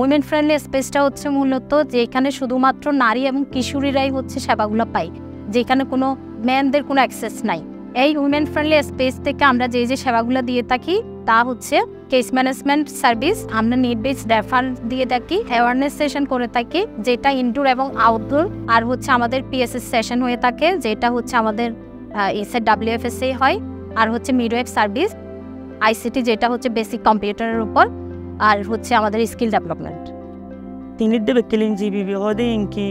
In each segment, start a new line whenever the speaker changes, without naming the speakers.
Women friendly স্পেসটা হচ্ছে মূলত যেখানে শুধুমাত্র নারী এবং কিশোরীরাই হচ্ছে সেবাগুলো পায়, যেখানে কোনো ম্যানদের কোনো অ্যাক্সেস নাই। এই উইমেন ফ্রেন্ডলি স্পেস থেকে আমরা যে সেবাগুলো দিয়ে থাকি তা হচ্ছে কেস ম্যানেজমেন্ট সার্ভিস, আমরা নিড বেসড রেফার দিয়ে থাকি, অ্যাওয়ারনেস সেশন করে থাকি যেটা ইনডোর এবং আউটডোর, আর হচ্ছে আমাদের পিএসএস সেশন হয়ে থাকে যেটা হচ্ছে আমাদের WFSA হয়, আর হচ্ছে মিডওয়াইফ সার্ভিস, ICT যেটা হচ্ছে বেসিক কম্পিউটারের উপর, আর হচ্ছে আমাদের স্কিল ডেভেলপমেন্ট।
তিনি দেবে কিলিং জিবি হদে ইনকি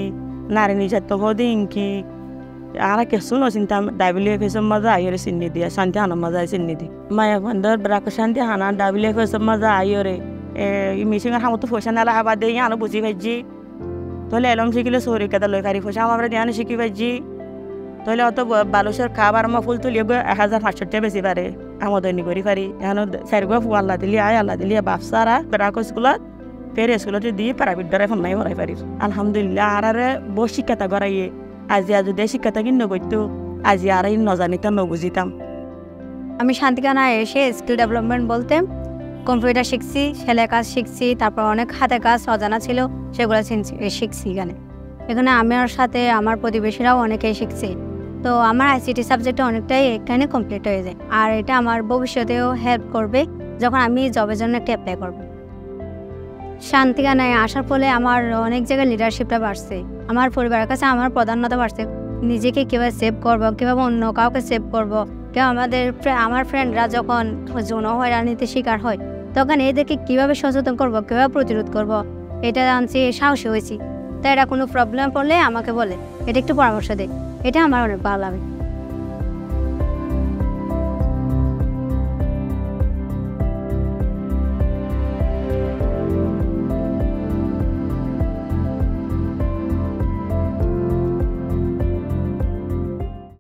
নারী নির্যাতন হদে ইনকি ara ke suno sinta WFS maza ayore sinni dia shanti hana maza sinni di maya vandar brako shanti hana WFS maza ayore imishinga hamutu foshan ala abade yana buzi veji tole elom shikile sori kada loy kari foshan amra diana shiki veji tole oto balosher khabar ma ful tuliye 1500 টাকা বেশি পারে আমদানি করি পারি এখন সাইরগো আল্লাহ দিলি আয় আল্লাহ দিলি বাপসারা ব্রাকো স্কুলত ফের স্কুলতে দি প্রাইভেট ডরে ফোন নাই হরাই পারি আলহামদুলিল্লাহ আরারে বশিকাতা গরাইয়ে আজি যদি শিক্ষাটা কিনে করতো আজি আর নজানিতাম নবুঝিতাম।
আমি শান্তিকানায় এসে স্কিল ডেভেলপমেন্ট বলতে কম্পিউটার শিখছি, সেলাই কাজ শিখছি, তারপর অনেক হাতে কাজ অজানা ছিল সেগুলো শিখছি। এখানে আমার সাথে আমার প্রতিবেশীরাও অনেকেই শিখছে। তো আমার ICT সাবজেক্টটা অনেকটাই এখানে কমপ্লিট হয়ে যায়, আর এটা আমার ভবিষ্যতেও হেল্প করবে যখন আমি জবের জন্য একটা অ্যাপ্লাই করব। শান্তিকানায় আসার ফলে আমার অনেক জায়গায় লিডারশিপটা বাড়ছে, আমার পরিবারের কাছে আমার প্রাধান্যতা বাড়ছে, নিজেকে কীভাবে সেভ করবো, কীভাবে অন্য কাউকে সেভ করবো, কেউ আমার ফ্রেন্ডরা যখন যৌন হয়রানিতে শিকার হয় তখন এদেরকে কীভাবে সচেতন করবো, কীভাবে প্রতিরোধ করবো, এটা জানছি, সাহসী হয়েছি। তাই এটা কোনো প্রবলেম পড়লে আমাকে বলে, এটা একটু পরামর্শ দেয়, এটা আমার অনেক ভালো লাগে।